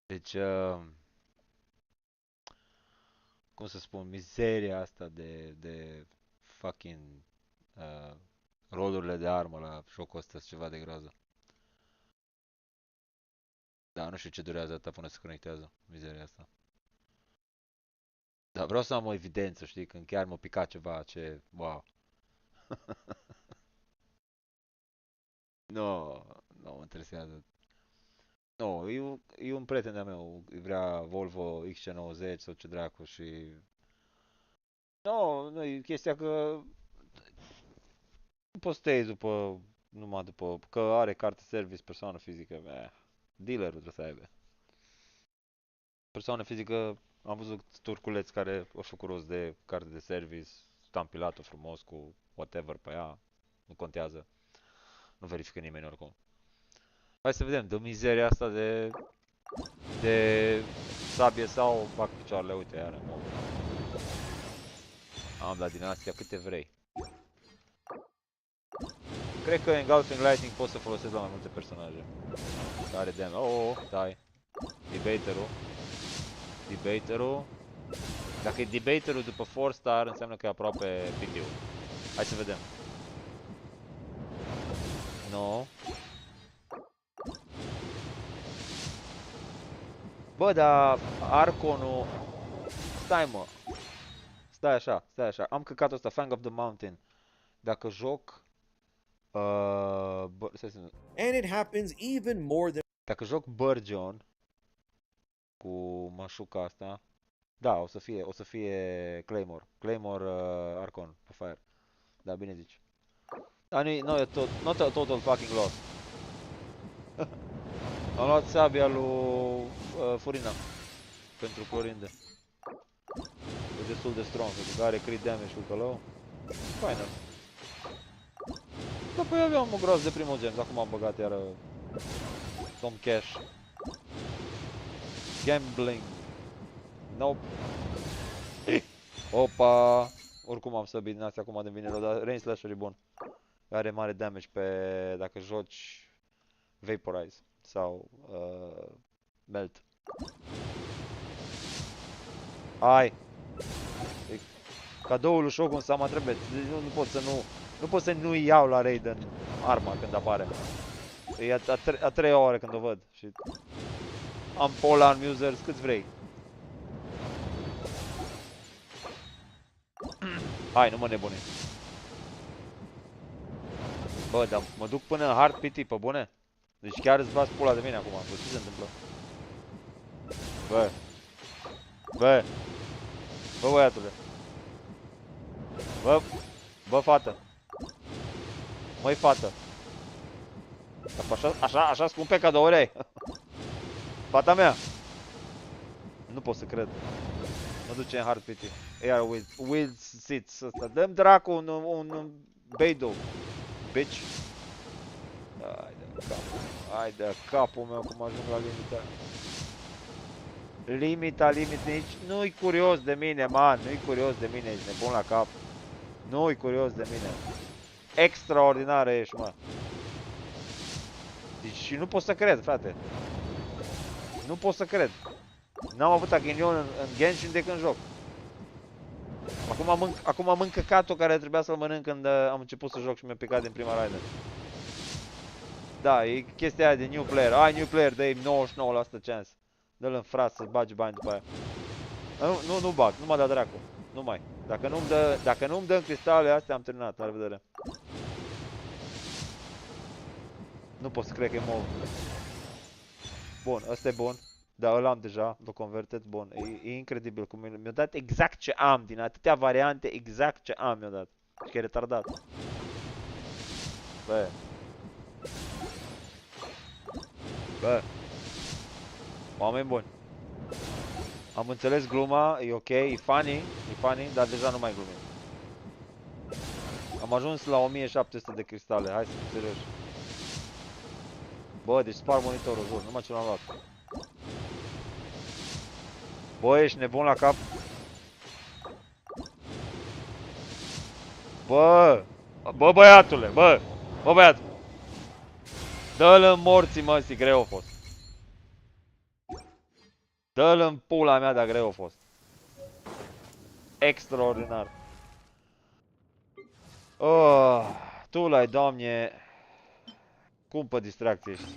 Deci, cum să spun, mizeria asta de fucking uh, rolurile de armă la jocul ăsta, ceva de groază. Da, nu știu ce durează atâta până se conectează, mizeria asta. Dar vreau să am o evidență, știi, când chiar m-a picat ceva, ce, wow. Nu, nu mă interesează. Nu, e un prieten de-a meu, îi vrea Volvo XC90 sau ce dracu și... Nu, nu, e chestia că nu poți să te iei după, numai după, că are carte service, persoană fizică, dealerul trebuie să aibă. Persoană fizică, am văzut turculeți care au făcut rost de carte de service, stampilat-o frumos cu whatever pe ea, nu contează, nu verifică nimeni oricum. Hai să vedem, de mizeria asta de sabie sau bag picioarele, uite, iar mob. Am la din astea câte vrei. Cred că Engulfing Lightning pot să folosesc la mai multe personaje. Care de stai. Debaterul. Debaterul. Dacă e debaterul după 4 star, înseamnă că e aproape PT-ul. Hai să vedem. No. Bă, dar Arconul... Stai mă. Stai așa, stai așa. Am căcatul ăsta, Fang of the Mountain. Dacă joc... And it happens even more than Dacă joc Burgeon cu mașuca asta, da, o să fie Claymore. Claymore Arcon pe Fire. Da, bine zici. Dar nu e tot, not a total fucking loss. Am luat sabia lui Furina pentru Clorinde. E destul de strong, pentru că are crit damage cu călău. Final. Da, păi aveam o groază de primul gen, acum am băgat iară Tom Cash. Gambling. Nope. Opa! Oricum am săbit din astea acum de vine rău, dar range slasher e bun. Are mare damage pe dacă joci Vaporize sau Melt. Hai! E cadoul lui Shogun Sama trebuie. Deci nu pot să nu pot să nu iau la Raiden arma când apare. E a treia oară când o văd și am polearm users câți vrei. Hai, nu mă nebuni. Bă, dar mă duc până în hard PT, pe bune? Deci chiar îți bați pula de mine acum. Bă, ce se întâmplă? Bă. Bă. Bă, băiatule. Bă, fată. Măi, fată. Așa scumpe cadouri ai? Fata mea. Nu pot să cred. Mă duce în hard PT. Iar will sits ăsta. Dă-mi dracu un Beidou. Bitch. Hai de capul meu cum ajung la limita. Limita, nici nu-i curios de mine, man. Nu-i curios de mine, ești nebun la cap. Nu-i curios de mine. Extraordinară ești, mă. Deci nu pot să cred, frate. Nu pot să cred. N-am avut aghinion în Genshin de când joc. Acum mânc căcatul care trebuia să-l mănânc când am început să joc și mi-a picat din prima raidă. Da, e chestia aia de new player. Ai new player, dă-i 99% chance. Dă-l în fras să bagi bani după aia. Nu bag, nu mă da dracu. Nu mai. Dacă nu-mi dă în cristalele astea, am terminat. La revedere. Nu pot să cred că e mov. Bun, ăsta e bun. Da, îl am deja, l-o convertit, bun. E incredibil cum mi-a dat exact ce am, din atâtea variante, exact ce am mi-a dat. Și că e retardat. Bă. Oameni buni. Am înțeles gluma, e ok, e funny, dar deja nu mai glumim. Am ajuns la 1700 de cristale, hai să fim serioși. Bă, deci spar monitorul, jur, numai ce l-am luat. Bă, ești nebun la cap? Bă! Bă, băiatule, bă! Bă, băiatul! Dă-l în morții, mă, greu a fost. Dă-l în pula mea, dar greu a fost. Extraordinar. Oh, tu l-ai, Doamne. Cumpă distracție ești.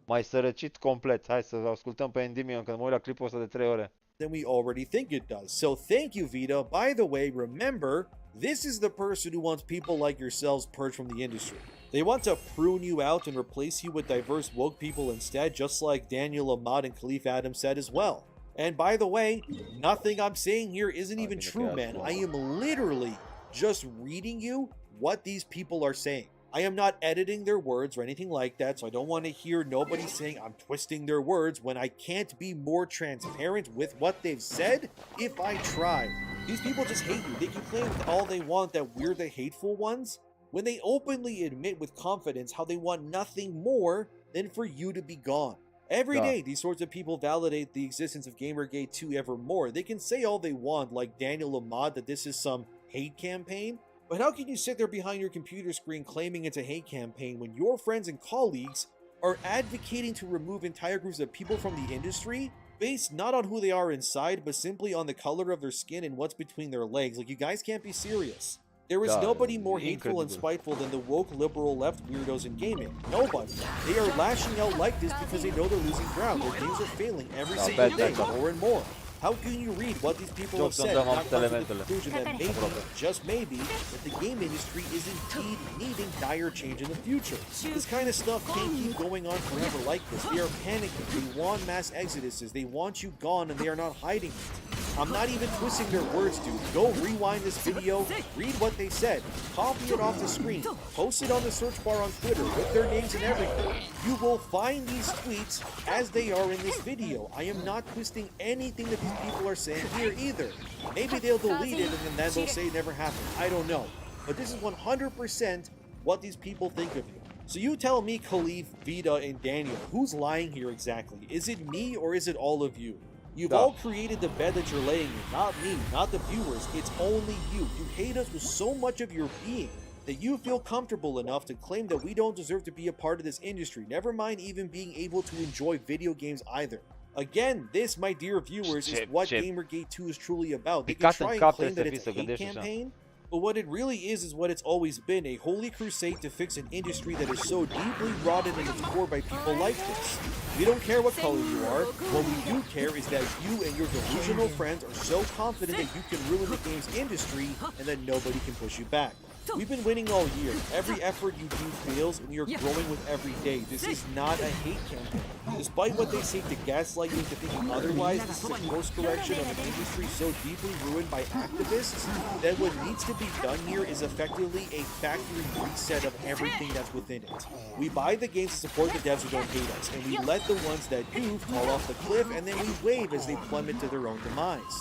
M-ai sărăcit complet. Hai să ascultăm pe Endymion, că mă uit la clipul ăsta de 3 ore. Than we already think it does. So thank you, Vita. By the way, remember, this is the person who wants people like yourselves purged from the industry. They want to prune you out and replace you with diverse woke people instead, just like Daniel Ahmad and Khalif Adam said as well. And by the way, nothing I'm saying here isn't even true, man. I am literally just reading you what these people are saying. I am not editing their words or anything like that, so I don't want to hear nobody saying I'm twisting their words when I can't be more transparent with what they've said if I try. These people just hate you. They can claim all they want that we're the hateful ones when they openly admit with confidence how they want nothing more than for you to be gone. Every day, these sorts of people validate the existence of Gamergate 2 ever more. They can say all they want, like Daniel Ahmad, that this is some hate campaign. But how can you sit there behind your computer screen claiming it's a hate campaign when your friends and colleagues are advocating to remove entire groups of people from the industry based not on who they are inside, but simply on the color of their skin and what's between their legs? Like, you guys can't be serious. There is nobody more hateful and spiteful than the woke liberal left weirdos in gaming. Nobody. They are lashing out like this because they know they're losing ground. Their games are failing every single day, more and more. How can you read what these people have said and not come to the conclusion that maybe, just maybe, that the game industry is indeed needing dire change in the future? This kind of stuff can't keep going on forever like this. They are panicking. They want mass exoduses. They want you gone, and they are not hiding it. I'm not even twisting their words, dude. Go rewind this video, read what they said, copy it off the screen, post it on the search bar on Twitter with their names and everything. You will find these tweets as they are in this video. I am not twisting anything that these people are saying here either. Maybe they'll delete it and then they'll say it never happened. I don't know. But this is 100% what these people think of you. So you tell me, Khalif, Vita, and Daniel, who's lying here exactly? Is it me or is it all of you? You've all created the bed that you're laying in, not me, not the viewers. It's only you. You hate us with so much of your being that you feel comfortable enough to claim that we don't deserve to be a part of this industry, never mind even being able to enjoy video games either. Again, this, my dear viewers, is what Gamergate 2 is truly about. They can try and claim that it's a hate campaign, but what it really is what it's always been, a holy crusade to fix an industry that is so deeply rotted in its core by people like this. We don't care what color you are. What we do care is that you and your delusional friends are so confident that you can ruin the games industry and that nobody can push you back. We've been winning all year. Every effort you do fails, and we are growing with every day. This is not a hate campaign. Despite what they say to gaslight you into thinking otherwise, this is a course correction of an industry so deeply ruined by activists that what needs to be done here is effectively a factory reset of everything that's within it. We buy the games to support the devs who don't hate us, and we let the ones that do fall off the cliff, and then we wave as they plummet to their own demise.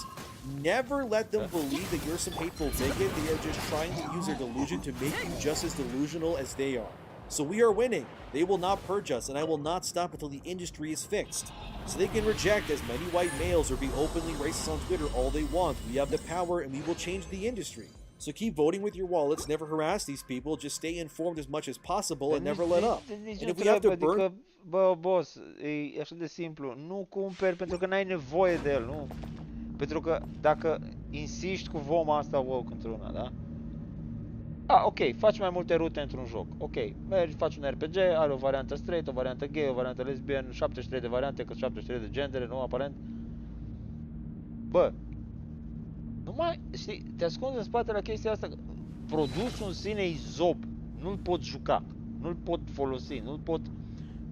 Never let them believe that you're some hateful bigot. They are just trying to use their delusion to make you just as delusional as they are. So we are winning. They will not purge us, and I will not stop until the industry is fixed. So they can reject as many white males or be openly racist on Twitter all they want. We have the power, and we will change the industry. So keep voting with your wallets, never harass these people, just stay informed as much as possible and never let up. And if we have to burn... Bă, boss, e așa de simplu. Nu cumperi pentru că n-ai nevoie de el, nu? Pentru că dacă insiști cu voma asta WoW într-una, da? Ok, faci mai multe rute într-un joc. Ok, mergi, faci un RPG, are o variantă straight, o variantă gay, o variantă lesbian, 73 de variante, că 73 de gendere, nu aparent. Bă, nu mai, știi, te ascunzi în spatele chestia asta. Produsul în sine e zob. Nu-l pot juca, nu-l pot folosi,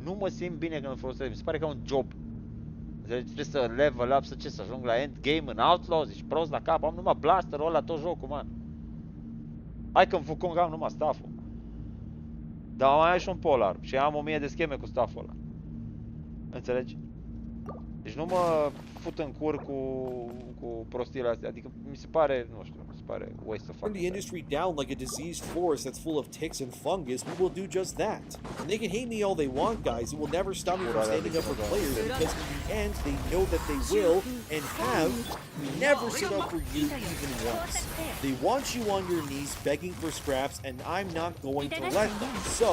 nu mă simt bine când îl folosesc. Mi se pare ca un job. Trebuie să level up, să ajung la endgame în Outlaws, ești prost la cap, am numai blasterul ăla tot jocul, man. Hai că în Wukong am numai staff-ul. Dar mai ai și un polar și am 1000 de scheme cu staff-ul ăla. Înțelegi? Deci nu mă fut în cur cu prostiile astea. Adică mi se pare, nu știu, mi se pare waste of Turn the fucking time. industry down like a diseased forest that's full of ticks and fungus, we will do just that. And they can hate me all they want, guys. It will never stop me from standing up for players because in the end, they know that they will and have never stood up for you even once. They want you on your knees begging for scraps, and I'm not going to let them. So,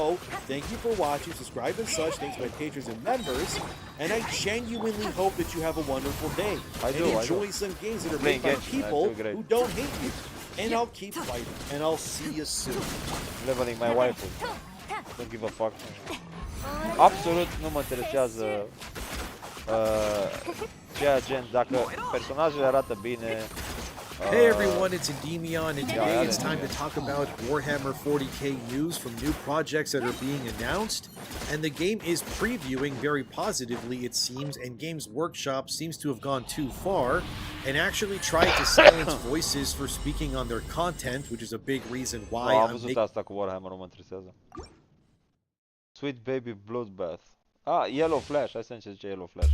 thank you for watching, subscribe and such, thanks to my patrons and members, and I genuinely hope that you have a wonderful day and enjoy some games that are made by people who don't hate you. And I'll keep fighting, and I'll see you soon. Leveling my wife. Don't give a fuck. Absolut nu mă interesează ceea gen dacă personajele arată bine. Hey everyone, it's Endemion, and today it's time to talk about Warhammer 40k news from new projects that are being announced. And the game is previewing very positively, it seems, and Games Workshop seems to have gone too far and actually tried to silence voices for speaking on their content, which is a big reason why Am I'm văzut asta cu Warhammer, nu mă interesează. Sweet Baby Bloodbath. Ah, Yellow Flash, hai să încerc ce Yellow Flash.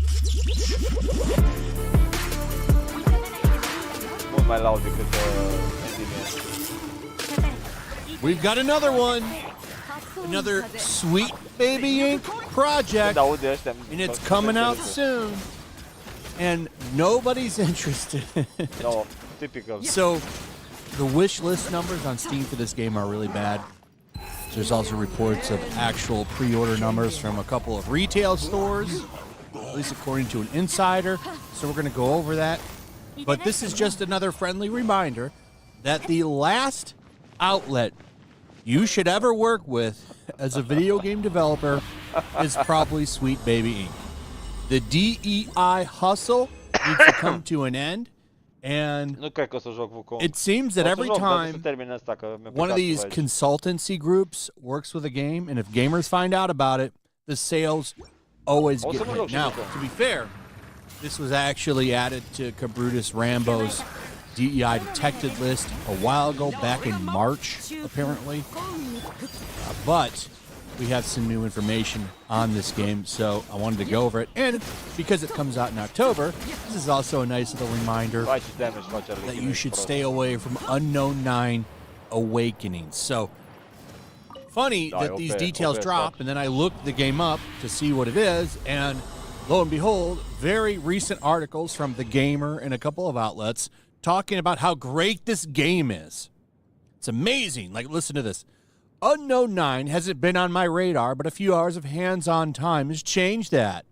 Mult mai loud decât Endemion. We've got another one. Another Sweet Baby Ink project. And it's coming out soon. And nobody's interested. No, typical. So, the wish list numbers on Steam for this game are really bad. There's also reports of actual pre-order numbers from a couple of retail stores, at least according to an insider. So we're going to go over that. But this is just another friendly reminder that the last outlet you should ever work with as a video game developer is probably Sweet Baby Inc. The DEI hustle needs to come to an end, and Nu cred că o să joc Wukong. it seems that every time termin asta, că one of these consultancy groups works with a game, and if gamers find out about it, the sales always get hit. Now, to be fair, this was actually added to Cabrutus Rambo's DEI detected list a while ago, back in March, apparently. But we have some new information on this game, so I wanted to go over it. And because it comes out in October, this is also a nice little reminder that you should stay away from Unknown 9 Awakenings. So, funny that these details drop, and then I looked the game up to see what it is, and lo and behold, very recent articles from The Gamer and a couple of outlets talking about how great this game is. It's amazing. Like, listen to this. Unknown 9 hasn't been on my radar, but a few hours of hands-on time has changed that.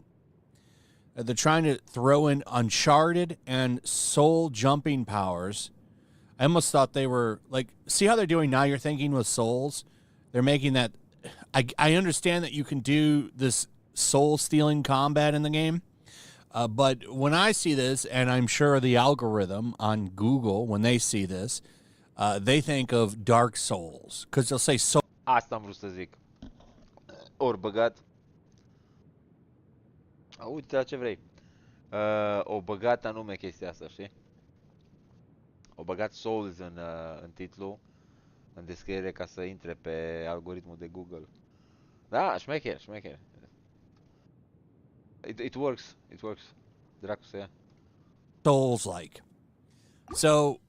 They're trying to throw in Uncharted and soul jumping powers. I almost thought they were, like, see how they're doing Now You're Thinking with Souls? They're making that, I understand that you can do this soul-stealing combat in the game, but when I see this, and I'm sure the algorithm on Google, when they see this, they think of Dark Souls, because they'll say soul. Asta am vrut să zic. Ori băgat. Uite la ce vrei. O băgat anume chestia asta, știi? O băgat Souls în titlu, în descriere, ca să intre pe algoritmul de Google. Da, șmecher, șmecher. It works, it works. Dracu să ia. Souls-like. So,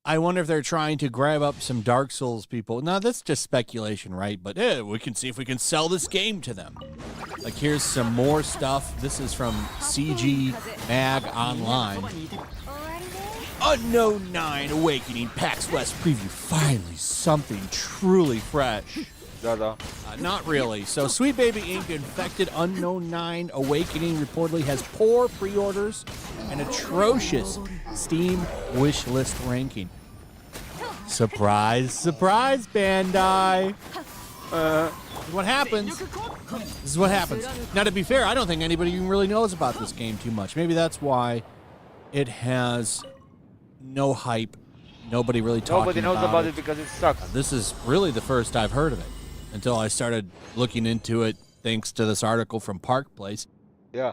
I wonder if they're trying to grab up some Dark Souls people. Now, that's just speculation, right? But we can see if we can sell this game to them. Like, here's some more stuff. This is from CG Mag Online. Unknown 9 Awakening PAX West preview. Finally, something truly fresh. Not really. So, Sweet Baby Inc. Infected Unknown 9 Awakening reportedly has poor pre-orders and atrocious Steam wish list ranking. Surprise, surprise, Bandai. This is what happens. This is what happens. Now, to be fair, I don't think anybody even really knows about this game too much. Maybe that's why it has no hype. Nobody really talking about it. Nobody knows about it because it sucks. This is really the first I've heard of it until I started looking into it thanks to this article from Park Place. Yeah.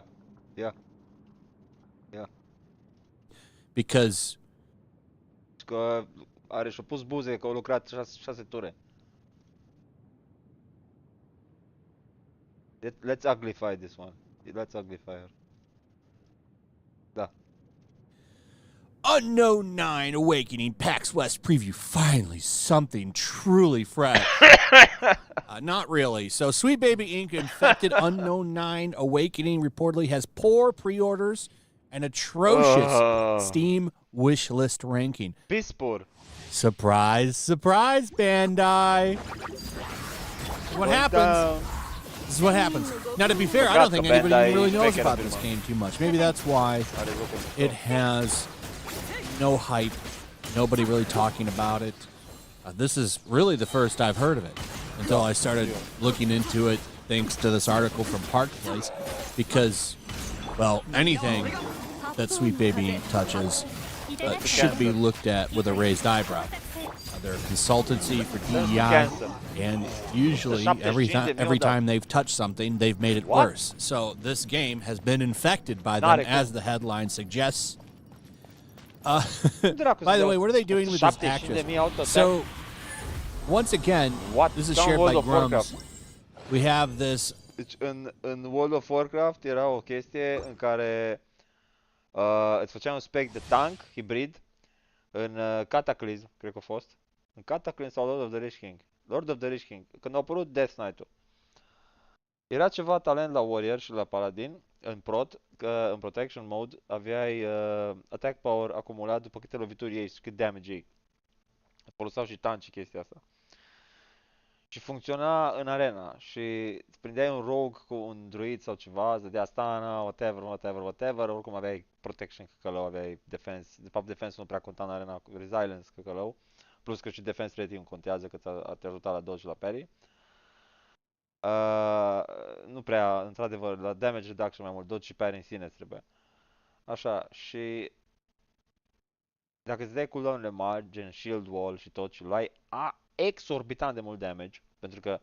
Because că are și-a pus buze că au lucrat 6 ture. Let's uglify this one. Let's uglify her. Unknown 9 Awakening PAX West preview. Finally, something truly fresh. Not really. So, Sweet Baby Inc. Infected Unknown 9 Awakening reportedly has poor pre-orders and atrocious Steam wishlist ranking. Pispor. Surprise, surprise, Bandai. What happens? This is what happens. Now, to be fair, I don't think anybody even really knows about this game too much. Maybe that's why it has no hype. Nobody really talking about it. This is really the first I've heard of it until I started looking into it thanks to this article from Park Place. Because, well, anything that Sweet Baby Inc. touches should be looked at with a raised eyebrow. They're a consultancy for DEI, and usually every time they've touched something, they've made it worse. So this game has been infected by them, as the headline suggests. By the way, what are they doing with this actress? So, once again, this is shared by Grums. We have this. Deci în World of Warcraft era o chestie în care îți făceai un spec de tank hibrid în Cataclysm, cred că a fost. În Cataclysm sau Lord of the Lich King. Lord of the Lich King, când a apărut Death Knight-ul. Era ceva talent la Warrior și la Paladin, în Prot, că în Protection Mode aveai attack power acumulat după câte lovituri iei și cât damage iei. Foloseau și tanci chestia asta. Și funcționa în arena și îți prindeai un rogue cu un druid sau ceva, îți dădea stana, whatever, oricum aveai protection căcălău, aveai defense, de fapt defense nu prea conta în arena, resilience căcălău, plus că și defense rating contează că te ajuta la dodge și la parry. Nu prea, într-adevăr, la damage reduction mai mult, dodge și parry în sine îți trebuie. Așa, și dacă îți dai cooldown-urile mari, gen shield wall și tot și luai exorbitant de mult damage, pentru că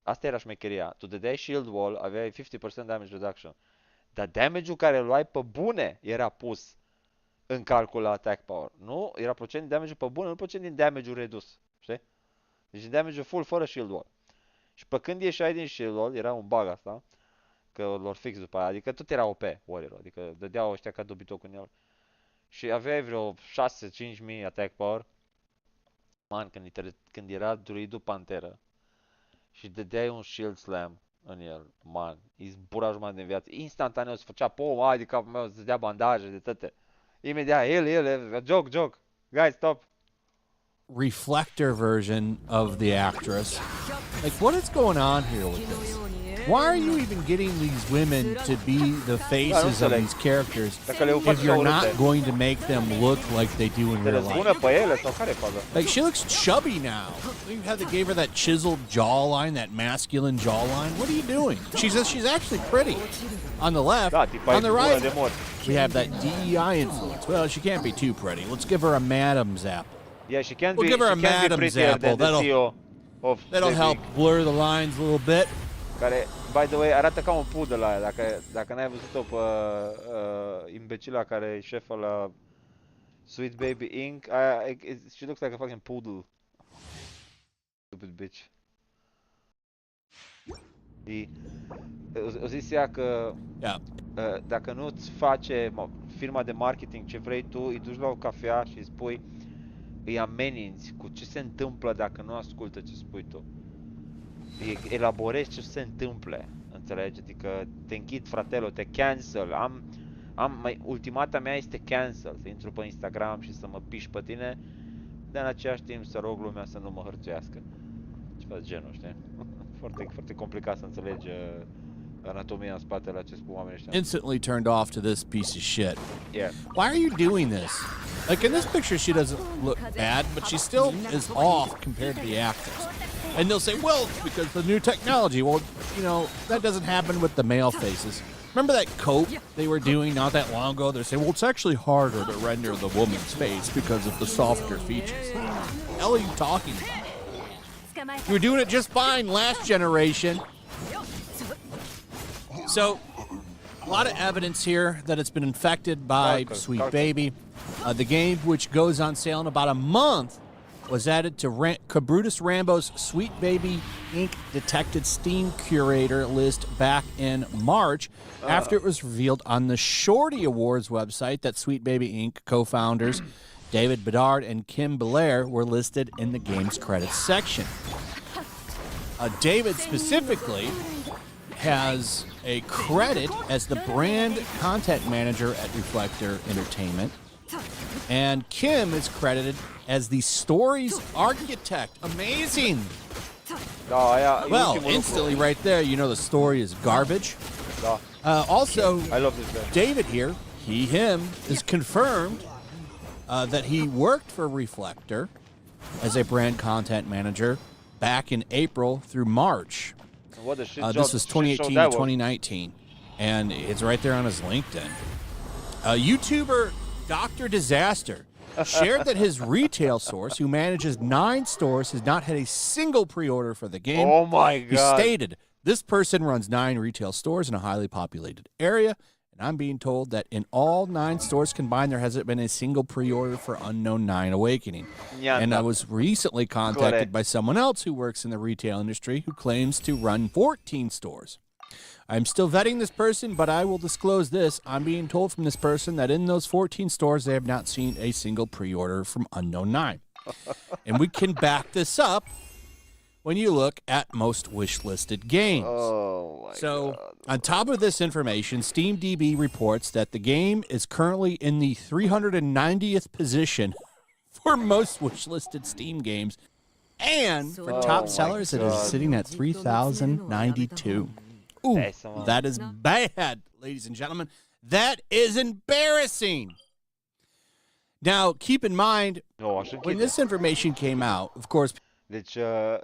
asta era șmecheria. Tu dădeai shield wall, aveai 50% damage reduction, dar damage-ul care îl luai pe bune era pus în calcul la attack power. Nu? Era procent din damage-ul pe bune, nu procent din damage-ul redus. Știi? Deci din damage-ul full fără shield wall. Și pe când ieșai din shield wall, era un bug asta, că lor fix după aia, adică tot era OP Warrior, adică dădeau ăștia ca dobitoc în el. Și aveai vreo 6-5 mii attack power. Man, când era druidul panteră și dădeai un shield slam în el, man, îi zbura jumătate din viață, instantaneu se făcea pom, ai de capul meu, se dea bandaje de tăte. Imediat, el, joke, guys, stop. Reflector version of the actress. Like, what is going on here with this? Why are you even getting these women to be the faces of these characters if you're not going to make them look like they do in real life? Like, she looks chubby now. You gave her that chiseled jawline, that masculine jawline. What are you doing? She's actually pretty. On the left, on the right, we have that DEI influence. Well, she can't be too pretty. Let's give her a Madam's apple. Yeah, she can we'll give her a Madam's apple. That'll help blur the lines a little bit. Care, by the way, arată ca un poodle la aia, dacă n-ai văzut-o pe imbecila care e șefă la Sweet Baby Inc. She looks like a fucking poodle. Stupid bitch. O zis ea că dacă nu-ți face firma de marketing ce vrei tu, îi duci la o cafea și îi spui, îi ameninți cu ce se întâmplă dacă nu ascultă ce spui tu. Elaborezi ce se întâmplă, înțelegi? Adică te închid, fratelo, te cancel, ultimata mea este cancel, să intru pe Instagram și să mă piși pe tine, dar în același timp să rog lumea să nu mă hărțuiască. Ceva de genul, știi? Foarte, foarte complicat să înțelegi anatomia în spatele acestor oameni ăștia. Instantly turned off to this piece of shit. Yeah. Why are you doing this? Like in this picture she doesn't look bad, but she still is off compared to the actress. And they'll say, well, it's because of the new technology. Well, you know, that doesn't happen with the male faces. Remember that coat they were doing not that long ago? They're saying, well, it's actually harder to render the woman's face because of the softer features. What the hell are you talking about? You were doing it just fine last generation. So, a lot of evidence here that it's been infected by Sweet Baby. The game, which goes on sale in about a month, was added to Cabrutus Rambo's Sweet Baby Inc. Detected Steam Curator list back in March after it was revealed on the Shorty Awards website that Sweet Baby Inc. co-founders David Bedard and Kim Belair were listed in the game's credits section. David specifically has a credit as the brand content manager at Reflector Entertainment, and Kim is credited as the story's architect. Amazing. Well, instantly right there, you know the story is garbage. Also, I love this guy. David here, him, is confirmed that he worked for Reflector as a brand content manager back in April through March. What a shit This was 2018 to 2019, and it's right there on his LinkedIn. YouTuber Dr. Disaster shared that his retail source, who manages 9 stores, has not had a single pre-order for the game. Oh my He god. stated, this person runs 9 retail stores in a highly populated area, and I'm being told that in all 9 stores combined, there hasn't been a single pre-order for Unknown 9 Awakening. And I was recently contacted by someone else who works in the retail industry who claims to run 14 stores. I'm still vetting this person, but I will disclose this. I'm being told from this person that in those 14 stores, they have not seen a single pre-order from Unknown 9. And we can back this up when you look at most wish-listed games. Oh my god. On top of this information, SteamDB reports that the game is currently in the 390th position for most wish-listed Steam games. And for top sellers, it is sitting at 3,092. Ooh, that is bad, ladies and gentlemen. That is embarrassing. Now, keep in mind, when this information came out, of course... Deci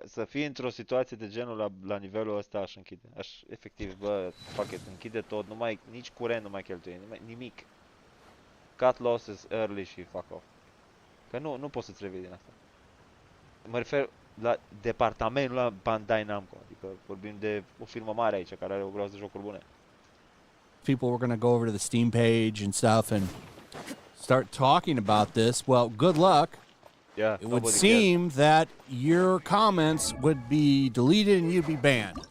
să fii într-o situație de genul la nivelul ăsta aș închide. Efectiv, fuck it, închide tot, nici curent nu mai cheltuie, nimic. Cut losses early și fuck off. Că nu poți să-ți revii din asta. Mă refer la departamentul la Bandai Namco, adică vorbim de o firmă mare aici care are o groază de jocuri bune. People were going to go over to the Steam page and stuff and start talking about this. Well, good luck. Yeah, it would seem that your comments would be deleted and you'd be banned.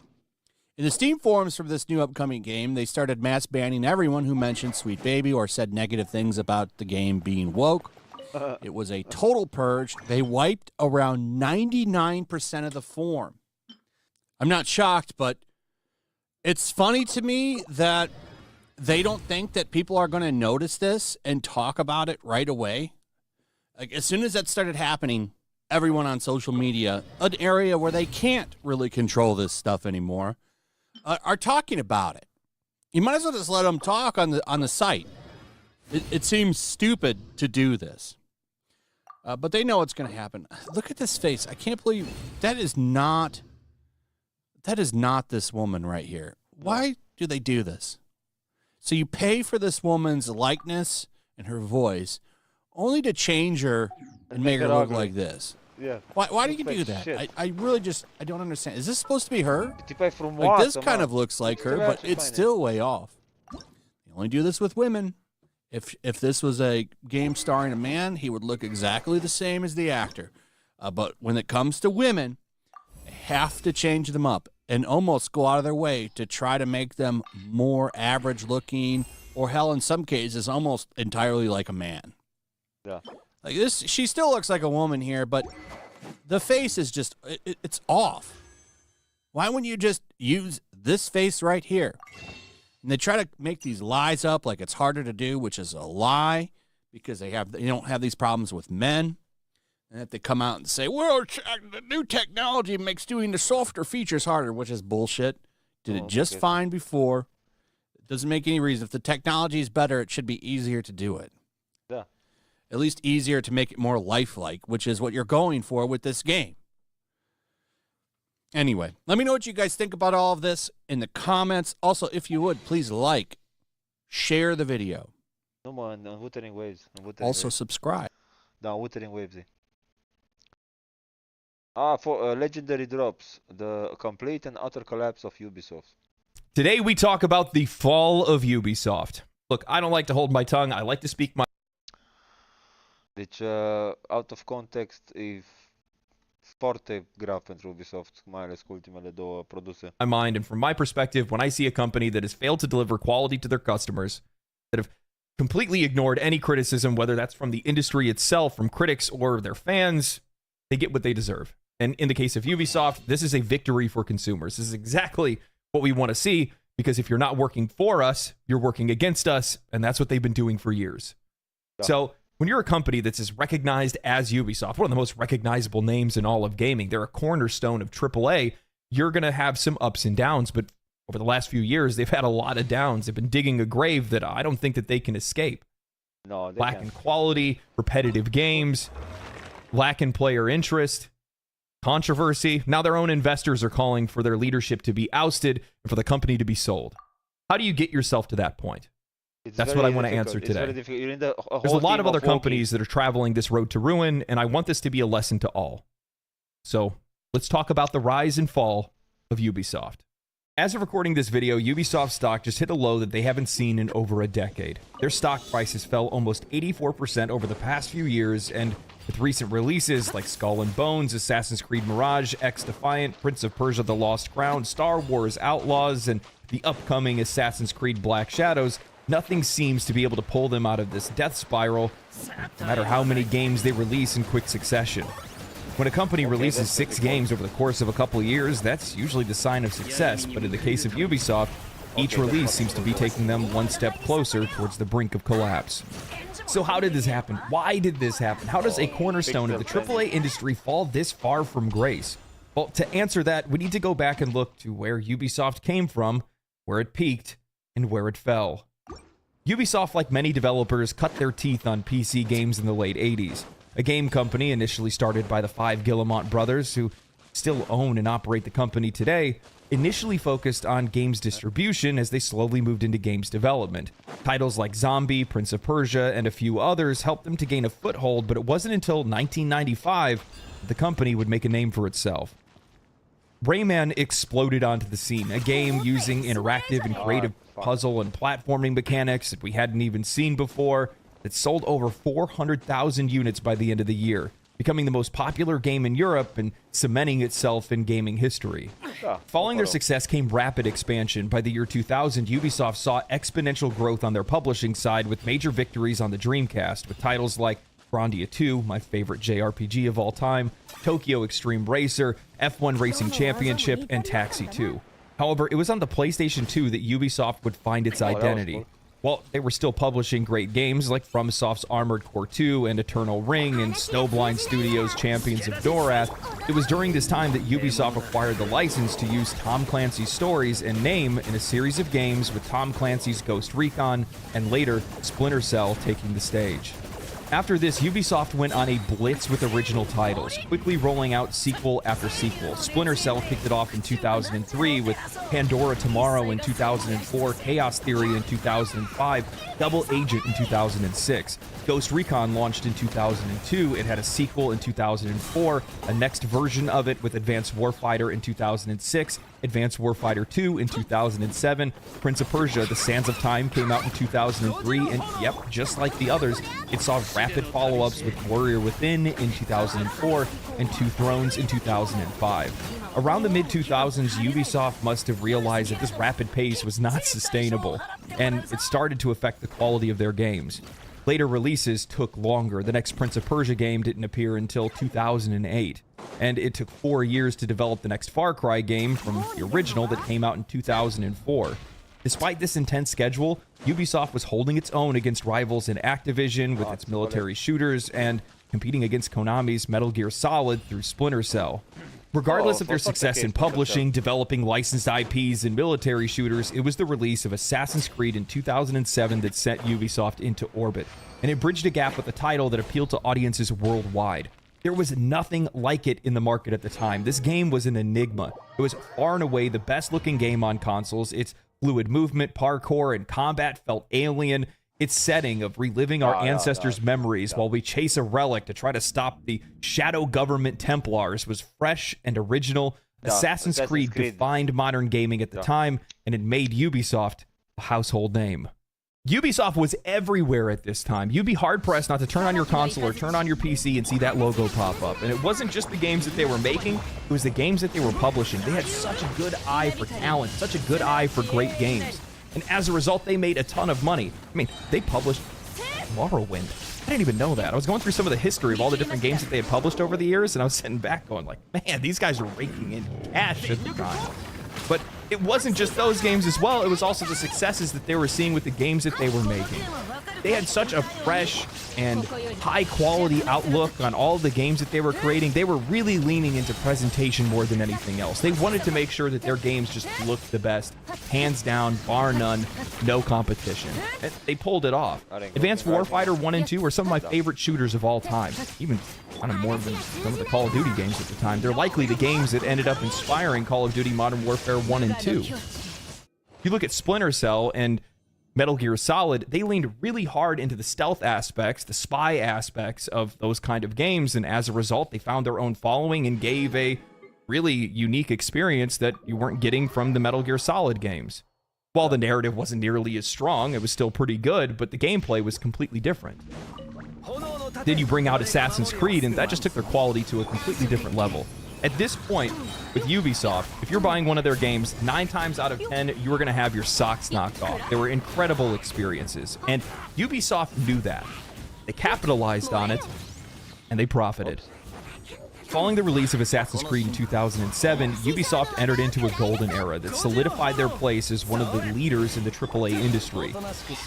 In the Steam forums for this new upcoming game, they started mass banning everyone who mentioned Sweet Baby or said negative things about the game being woke. It was a total purge. They wiped around 99% of the forum. I'm not shocked, but it's funny to me that they don't think that people are going to notice this and talk about it right away. Like, as soon as that started happening, everyone on social media, an area where they can't really control this stuff anymore, are talking about it. You might as well just let them talk on the site. It seems stupid to do this. But they know what's going to happen. Look at this face. I can't believe that is not this woman right here. Why do they do this? So you pay for this woman's likeness and her voice only to change her and make her look like this. Yeah. Why do you do that? I really just, I don't understand. Is this supposed to be her? Like Like, this kind of looks like her, but it's still way off. You only do this with women. If this was a game starring a man, he would look exactly the same as the actor. But when it comes to women, they have to change them up and almost go out of their way to try to make them more average looking, or hell, in some cases, almost entirely like a man. Yeah. Like this, she still looks like a woman here, but the face is just, it's off. Why wouldn't you just use this face right here? And they try to make these lies up like it's harder to do, which is a lie, because they don't have these problems with men. And if they come out and say, well, the new technology makes doing the softer features harder, which is bullshit. Did it just fine before. It doesn't make any reason. If the technology is better, it should be easier to do it. Yeah. At least easier to make it more lifelike, which is what you're going for with this game. Anyway, let me know what you guys think about all of this in the comments. Also, if you would, please like, share the video. Nu mă, în Wuthering Waves. Also subscribe. Da, Wuthering Waves. For Legendary Drops, the complete and utter collapse of Ubisoft. Today we talk about the fall of Ubisoft. Look, I don't like to hold my tongue. I like to speak my... Deci, out of context, if foarte grav pentru Ubisoft, mai ales cu ultimele două produse. My mind, and from my perspective, when I see a company that has failed to deliver quality to their customers, that have completely ignored any criticism, whether that's from the industry itself, from critics, or their fans, they get what they deserve. And in the case of Ubisoft, this is a victory for consumers. This is exactly what we want to see, because if you're not working for us, you're working against us, and that's what they've been doing for years. Yeah. So when you're a company that's as recognized as Ubisoft, one of the most recognizable names in all of gaming, they're a cornerstone of AAA, you're going to have some ups and downs, but over the last few years, they've had a lot of downs. They've been digging a grave that I don't think that they can escape. No, they Lack in can't. quality, repetitive games, lack in player interest, controversy. Now their own investors are calling for their leadership to be ousted and for the company to be sold. How do you get yourself to that point? It's That's very what I want to difficult. answer It's today. very difficult. You need a There's a whole lot team of other walking. companies that are traveling this road to ruin, and I want this to be a lesson to all. So let's talk about the rise and fall of Ubisoft. As of recording this video, Ubisoft stock just hit a low that they haven't seen in over a decade. Their stock prices fell almost 84% over the past few years, and with recent releases like Skull and Bones, Assassin's Creed Mirage, X Defiant, Prince of Persia: The Lost Crown, Star Wars Outlaws, and the upcoming Assassin's Creed Black Shadows, nothing seems to be able to pull them out of this death spiral, no matter how many games they release in quick succession. When a company releases 6 games over the course of a couple of years, that's usually the sign of success, but in the case of Ubisoft, each release seems to be taking them one step closer towards the brink of collapse. So how did this happen? Why did this happen? How does a cornerstone of the AAA industry fall this far from grace? Well, to answer that, we need to go back and look to where Ubisoft came from, where it peaked, and where it fell. Ubisoft, like many developers, cut their teeth on PC games in the late 80s. A game company initially started by the 5 Guillemot brothers, who still own and operate the company today, initially focused on games distribution as they slowly moved into games development. Titles like Zombie, Prince of Persia, and a few others helped them to gain a foothold, but it wasn't until 1995 that the company would make a name for itself. Rayman exploded onto the scene, a game using interactive and creative puzzle and platforming mechanics that we hadn't even seen before, that sold over 400,000 units by the end of the year, becoming the most popular game in Europe and cementing itself in gaming history. Following their success came rapid expansion. By the year 2000, Ubisoft saw exponential growth on their publishing side with major victories on the Dreamcast, with titles like Grandia 2, my favorite JRPG of all time, Tokyo Extreme Racer, F1 Racing Championship, and Taxi 2. However, it was on the PlayStation 2 that Ubisoft would find its identity. While they were still publishing great games like FromSoft's Armored Core 2 and Eternal Ring and Snowblind Studios' Champions of Dorath, it was during this time that Ubisoft acquired the license to use Tom Clancy's stories and name in a series of games, with Tom Clancy's Ghost Recon and later Splinter Cell taking the stage. After this, Ubisoft went on a blitz with original titles, quickly rolling out sequel after sequel. Splinter Cell kicked it off in 2003 with Pandora Tomorrow in 2004, Chaos Theory in 2005, Double Agent in 2006. Ghost Recon launched in 2002. It had a sequel in 2004, a next version of it with Advanced Warfighter in 2006, Advanced Warfighter 2 in 2007, Prince of Persia: The Sands of Time came out in 2003, and yep, just like the others, it saw rapid follow-ups with Warrior Within in 2004 and Two Thrones in 2005. Around the mid-2000s, Ubisoft must have realized that this rapid pace was not sustainable, and it started to affect the quality of their games. Later releases took longer. The next Prince of Persia game didn't appear until 2008, and it took 4 years to develop the next Far Cry game from the original that came out in 2004. Despite this intense schedule, Ubisoft was holding its own against rivals in Activision with its military shooters and competing against Konami's Metal Gear Solid through Splinter Cell. Regardless of their success in publishing, developing licensed IPs, and military shooters, it was the release of Assassin's Creed in 2007 that set Ubisoft into orbit, and it bridged a gap with a title that appealed to audiences worldwide. There was nothing like it in the market at the time. This game was an enigma. It was far and away the best-looking game on consoles. Its fluid movement, parkour, and combat felt alien. Its setting of reliving our ancestors' memories while we chase a relic to try to stop the Shadow Government Templars was fresh and original. Assassin's Creed defined modern gaming at the time, and it made Ubisoft a household name. Ubisoft was everywhere at this time. You'd be hard-pressed not to turn on your console or turn on your PC and see that logo pop up. And it wasn't just the games that they were making, it was the games that they were publishing. They had such a good eye for talent, such a good eye for great games. And as a result, they made a ton of money. I mean, they published Morrowind. I didn't even know that. I was going through some of the history of all the different games that they had published over the years, and I was sitting back going like, man, these guys are raking in cash at the time. But it wasn't just those games as well. It was also the successes that they were seeing with the games that they were making. They had such a fresh and high-quality outlook on all the games that they were creating. They were really leaning into presentation more than anything else. They wanted to make sure that their games just looked the best, hands down, bar none, no competition. And they pulled it off. Advanced Warfighter 1 and 2 are some of my favorite shooters of all time, even kind of more than some of the Call of Duty games at the time. They're likely the games that ended up inspiring Call of Duty Modern Warfare 1 and 2. If you look at Splinter Cell and Metal Gear Solid, they leaned really hard into the stealth aspects, the spy aspects of those kind of games, and as a result, they found their own following and gave a really unique experience that you weren't getting from the Metal Gear Solid games. While the narrative wasn't nearly as strong, it was still pretty good, but the gameplay was completely different. Then you bring out Assassin's Creed, and that just took their quality to a completely different level. At this point, with Ubisoft, if you're buying one of their games, 9 times out of 10, you are going to have your socks knocked off. They were incredible experiences, and Ubisoft knew that. They capitalized on it, and they profited. Following the release of Assassin's Creed in 2007, Ubisoft entered into a golden era that solidified their place as one of the leaders in the AAA industry.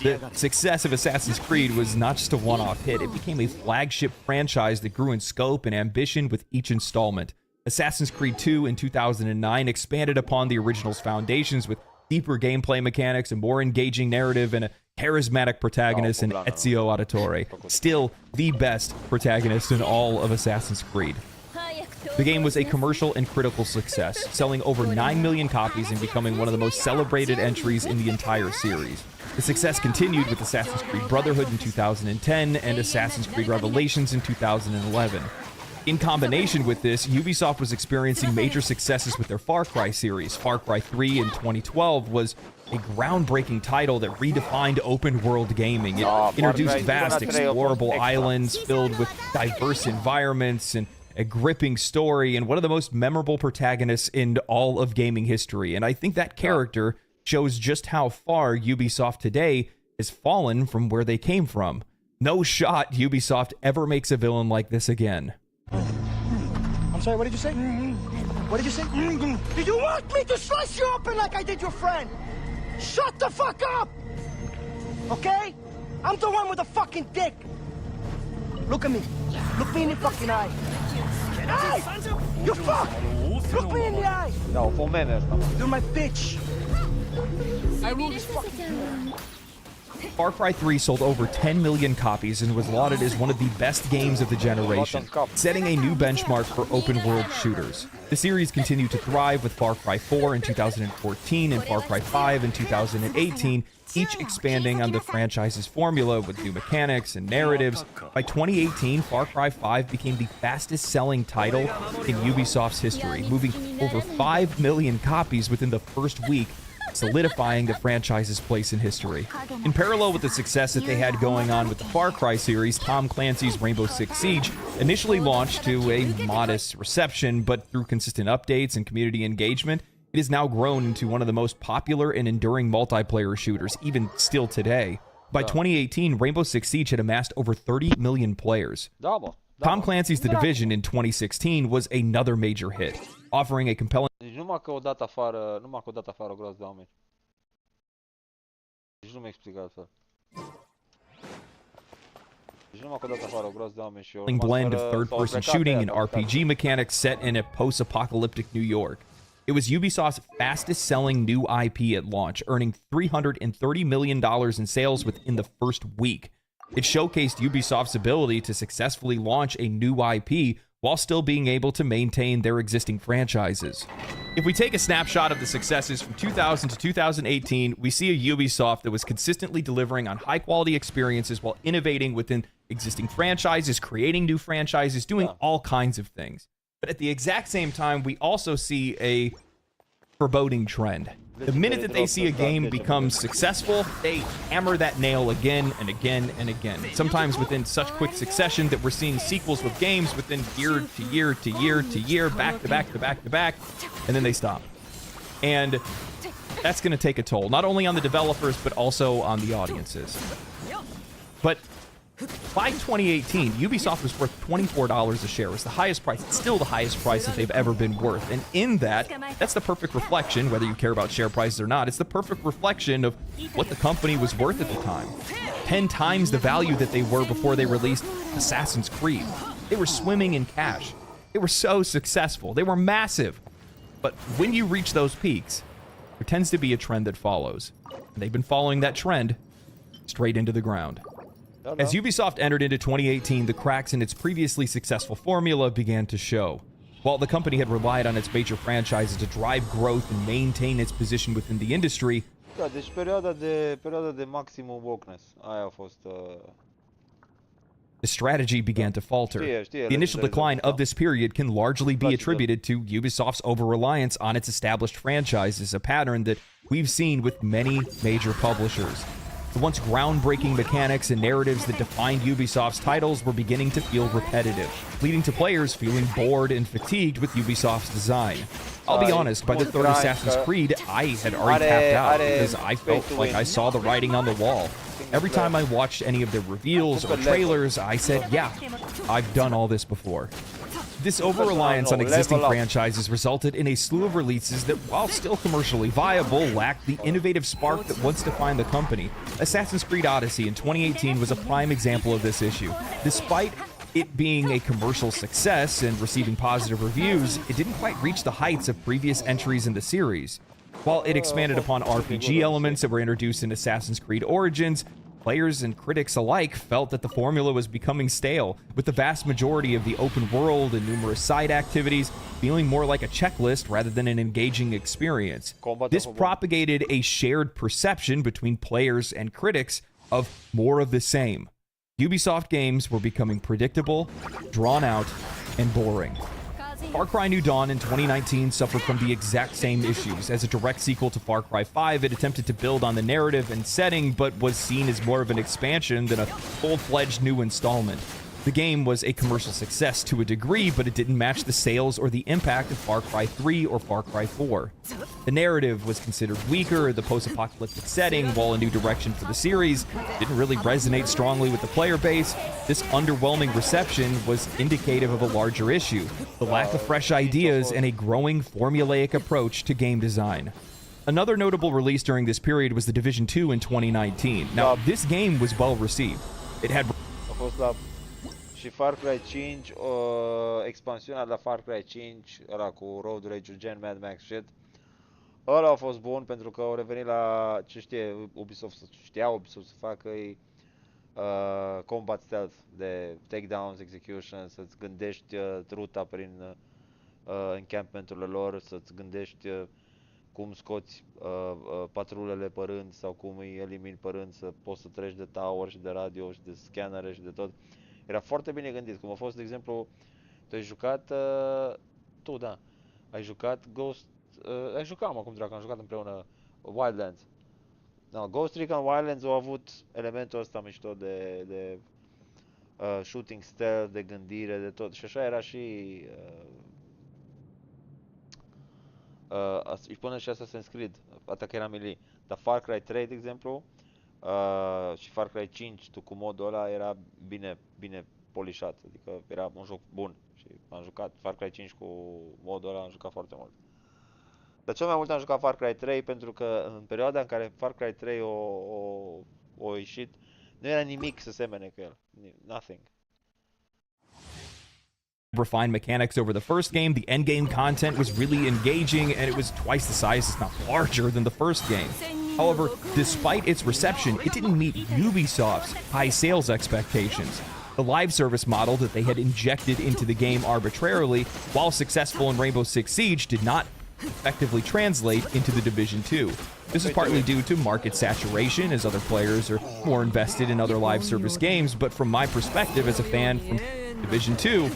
The success of Assassin's Creed was not just a one-off hit, it became a flagship franchise that grew in scope and ambition with each installment. Assassin's Creed 2 in 2009 expanded upon the original's foundations with deeper gameplay mechanics, a more engaging narrative, and a charismatic protagonist in Ezio Auditore. Still the best protagonist in all of Assassin's Creed. The game was a commercial and critical success, selling over 9 million copies and becoming one of the most celebrated entries in the entire series. The success continued with Assassin's Creed Brotherhood in 2010 and Assassin's Creed Revelations in 2011. In combination with this, Ubisoft was experiencing major successes with their Far Cry series. Far Cry 3 in 2012 was a groundbreaking title that redefined open-world gaming. It introduced vast, explorable islands filled with diverse environments and a gripping story and one of the most memorable protagonists in all of gaming history. And I think that character shows just how far Ubisoft today has fallen from where they came from. No shot Ubisoft ever makes a villain like this again. I'm sorry, what did you say? What did you say? Did you want me to slice you open like I did your friend? Shut the fuck up! Okay? I'm the one with the fucking dick. Look at me. Look me in the fucking eye. Hey! You fuck! Look me in the eye! No, for meme. You're my bitch. I rule this fucking... Far Cry 3 sold over 10 million copies and was lauded as one of the best games of the generation, setting a new benchmark for open-world shooters. The series continued to thrive with Far Cry 4 in 2014 and Far Cry 5 in 2018, each expanding on the franchise's formula with new mechanics and narratives. By 2018, Far Cry 5 became the fastest-selling title in Ubisoft's history, moving over 5 million copies within the first week, solidifying the franchise's place in history. In parallel with the success that they had going on with the Far Cry series, Tom Clancy's Rainbow Six Siege initially launched to a modest reception, but through consistent updates and community engagement, it has now grown into one of the most popular and enduring multiplayer shooters, even still today. By 2018, Rainbow Six Siege had amassed over 30 million players. Tom Clancy's The Division in 2016 was another major hit, offering a compelling... Numai că o dat afară groaz de oameni. Deci nu mi-a explicat altfel. blend of third-person shooting and RPG mechanics set in a post-apocalyptic New York. It was Ubisoft's fastest-selling new IP at launch, earning $330 million in sales within the first week. It showcased Ubisoft's ability to successfully launch a new IP while still being able to maintain their existing franchises. If we take a snapshot of the successes from 2000 to 2018, we see a Ubisoft that was consistently delivering on high-quality experiences while innovating within existing franchises, creating new franchises, doing all kinds of things. But at the exact same time, we also see a foreboding trend. The minute that they see a game become successful, they hammer that nail again and again and again. Sometimes within such quick succession that we're seeing sequels with games within year to year to year to year, back to back to back to back, and then they stop. And that's going to take a toll, not only on the developers, but also on the audiences. But by 2018, Ubisoft was worth $24 a share. It was the highest price. It's still the highest price that they've ever been worth. And in that, that's the perfect reflection, whether you care about share prices or not, it's the perfect reflection of what the company was worth at the time. 10 times the value that they were before they released Assassin's Creed. They were swimming in cash. They were so successful. They were massive. But when you reach those peaks, there tends to be a trend that follows. And they've been following that trend straight into the ground. As Ubisoft entered into 2018, the cracks in its previously successful formula began to show. While the company had relied on its major franchises to drive growth and maintain its position within the industry, Da, deci perioada de maximum wokeness. Aia a fost the strategy began to falter. The initial decline of this period can largely be attributed to Ubisoft's over-reliance on its established franchises, a pattern that we've seen with many major publishers. The once groundbreaking mechanics and narratives that defined Ubisoft's titles were beginning to feel repetitive, leading to players feeling bored and fatigued with Ubisoft's design. I'll be honest, by the third Assassin's Creed, I had already tapped out because I felt like I saw the writing on the wall. Every time I watched any of their reveals or trailers, I said, yeah, I've done all this before. This over-reliance on existing franchises resulted in a slew of releases that, while still commercially viable, lacked the innovative spark that once defined the company. Assassin's Creed Odyssey in 2018 was a prime example of this issue. Despite it being a commercial success and receiving positive reviews, it didn't quite reach the heights of previous entries in the series. While it expanded upon RPG elements that were introduced in Assassin's Creed Origins, players and critics alike felt that the formula was becoming stale, with the vast majority of the open world and numerous side activities feeling more like a checklist rather than an engaging experience. This propagated a shared perception between players and critics of more of the same. Ubisoft games were becoming predictable, drawn out, and boring. Far Cry New Dawn in 2019 suffered from the exact same issues. As a direct sequel to Far Cry 5, it attempted to build on the narrative and setting, but was seen as more of an expansion than a full-fledged new installment. The game was a commercial success to a degree, but it didn't match the sales or the impact of Far Cry 3 or Far Cry 4. The narrative was considered weaker, the post-apocalyptic setting, while a new direction for the series, didn't really resonate strongly with the player base. This underwhelming reception was indicative of a larger issue, the lack of fresh ideas and a growing formulaic approach to game design. Another notable release during this period was The Division 2 in 2019. Now, this game was well received. It had și Far Cry 5, expansiunea de Far Cry 5, ăla cu Road Rage, gen Mad Max shit. Ăla a fost bun pentru că au revenit la ce știa Ubisoft să facă combat stealth, de takedowns, execution, să-ți gândești ruta prin encampmenturile lor, să-ți gândești cum scoți patrulele pe rând sau cum îi elimini pe rând, să poți să treci de tower și de radio și de scanere și de tot. Era foarte bine gândit, cum a fost, de exemplu, tu ai jucat, ai jucat Ghost, ai jucat, acum dracu, am jucat împreună Wildlands. No, Ghost Recon Wildlands au avut elementul ăsta mișto de shooting stealth, de gândire, de tot. Și așa era și până și Assassin's Creed, atac era melee. Dar Far Cry 3, de exemplu, și Far Cry 5, tu cu modul ăla era bine polișat, adică era un joc bun și am jucat Far Cry 5 cu modul ăla, am jucat foarte mult. Dar cel mai mult am jucat Far Cry 3 pentru că în perioada în care Far Cry 3 o ieșit, nu era nimic să semene cu el, nothing. Refined mechanics over the first game, the endgame content was really engaging, and it was twice the size, if not larger, than the first game. However, despite its reception, it didn't meet Ubisoft's high sales expectations. The live service model that they had injected into the game arbitrarily, while successful in Rainbow Six Siege, did not effectively translate into The Division 2. This is partly due to market saturation, as other players are more invested in other live service games, but from my perspective as a fan from Division 2,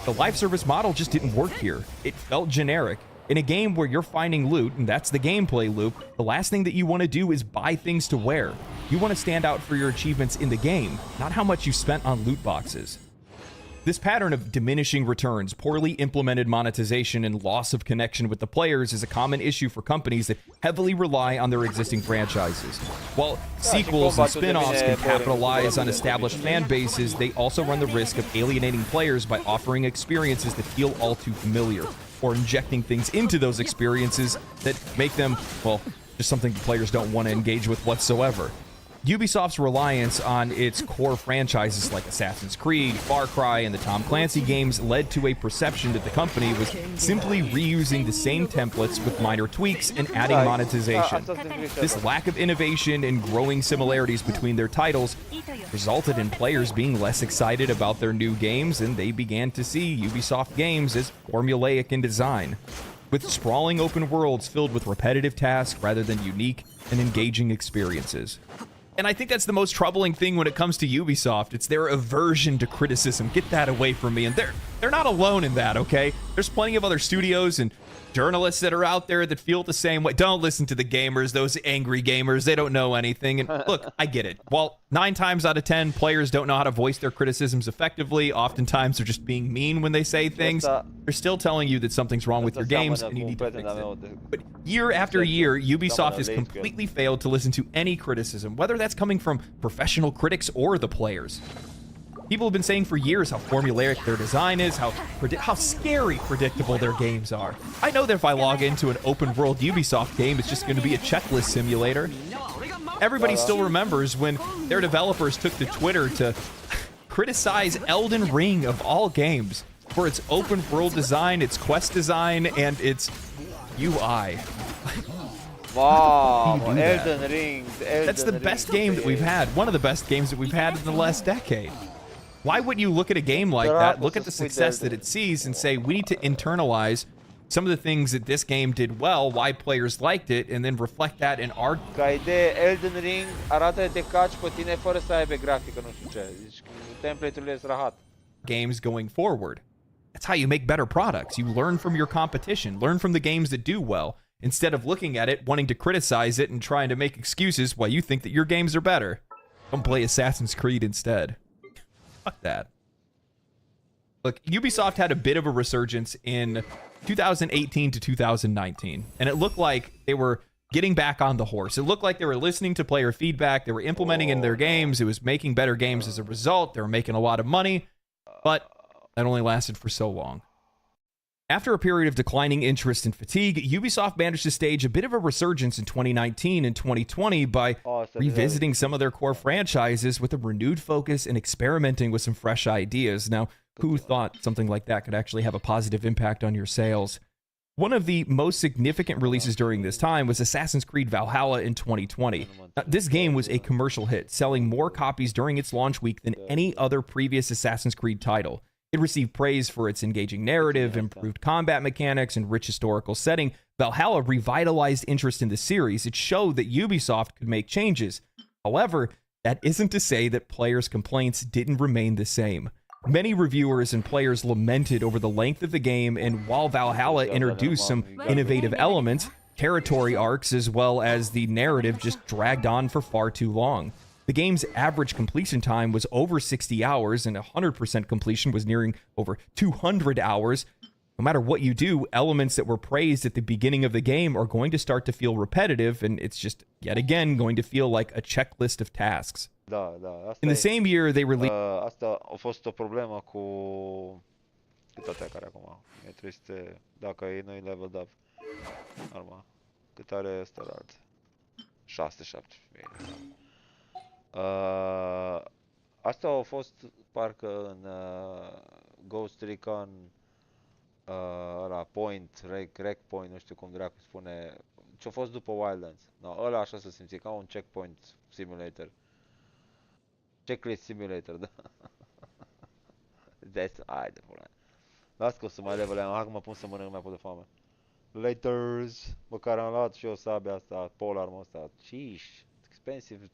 the live service model just didn't work here. It felt generic. In a game where you're finding loot, and that's the gameplay loop, the last thing that you want to do is buy things to wear. You want to stand out for your achievements in the game, not how much you spent on loot boxes. This pattern of diminishing returns, poorly implemented monetization, and loss of connection with the players is a common issue for companies that heavily rely on their existing franchises. While sequels and spin-offs can capitalize on established fan bases, they also run the risk of alienating players by offering experiences that feel all too familiar, or injecting things into those experiences that make them, well, just something players don't want to engage with whatsoever. Ubisoft's reliance on its core franchises like Assassin's Creed, Far Cry, and the Tom Clancy games led to a perception that the company was simply reusing the same templates with minor tweaks and adding monetization. This lack of innovation and growing similarities between their titles resulted in players being less excited about their new games, and they began to see Ubisoft games as formulaic in design, with sprawling open worlds filled with repetitive tasks rather than unique and engaging experiences. And I think that's the most troubling thing when it comes to Ubisoft. It's their aversion to criticism. Get that away from me. And they're not alone in that, okay? There's plenty of other studios and journalists that are out there that feel the same way. Don't listen to the gamers, those angry gamers. They don't know anything. And look, I get it. While 9 times out of 10, players don't know how to voice their criticisms effectively, oftentimes they're just being mean when they say things. They're still telling you that something's wrong with your games and you need to fix it. But year after year, Ubisoft has completely failed to listen to any criticism, whether that's coming from professional critics or the players. People have been saying for years how formulaic their design is, how scary predictable their games are. I know that if I log into an open-world Ubisoft game, it's just going to be a checklist simulator. Everybody still remembers when their developers took to Twitter to criticize Elden Ring of all games for its open-world design, its quest design, and its UI. Wow, Elden Ring. That's the best game that we've had. One of the best games that we've had in the last decade. Why wouldn't you look at a game like that, look at the success that it sees, and say, we need to internalize some of the things that this game did well, why players liked it, and then reflect that in our... Ca idee, Elden Ring arată de caci pe tine fără să aibă grafică, nu știu ce. Deci, template-urile sunt rahat. Games going forward. That's how you make better products. You learn from your competition, learn from the games that do well, instead of looking at it, wanting to criticize it, and trying to make excuses why you think that your games are better. Don't play Assassin's Creed instead. Fuck that. Look, Ubisoft had a bit of a resurgence in 2018 to 2019, and it looked like they were getting back on the horse. It looked like they were listening to player feedback, they were implementing in their games, it was making better games as a result, they were making a lot of money, but that only lasted for so long. After a period of declining interest and fatigue, Ubisoft managed to stage a bit of a resurgence in 2019 and 2020 by revisiting some of their core franchises with a renewed focus and experimenting with some fresh ideas. Now, who thought something like that could actually have a positive impact on your sales? One of the most significant releases during this time was Assassin's Creed Valhalla in 2020. This game was a commercial hit, selling more copies during its launch week than any other previous Assassin's Creed title. It received praise for its engaging narrative, improved combat mechanics, and rich historical setting. Valhalla revitalized interest in the series. It showed that Ubisoft could make changes. However, that isn't to say that players' complaints didn't remain the same. Many reviewers and players lamented over the length of the game, and while Valhalla introduced some innovative elements, territory arcs as well as the narrative just dragged on for far too long. The game's average completion time was over 60 hours, and 100% completion was nearing over 200 hours. No matter what you do, elements that were praised at the beginning of the game are going to start to feel repetitive, and it's just, yet again, going to feel like a checklist of tasks. In the same year, they released... Asta a fost o problemă cu toate care acum. E triste dacă e nu-i leveled up. Arma. Cât are ăsta la alt? 6-7. Asta a fost parcă în Ghost Recon ăla Point, Rec Point, nu știu cum dracu spune, ce-a fost după Wildlands. No, ăla așa se simți, ca un checkpoint simulator. Checklist simulator, da. Hai de pula. Las că o să mai levelăm, hai că mă pun să mănânc mai pe de foame. Laters, măcar am luat și eu sabia asta, polearmul ăsta, ciși, expensive.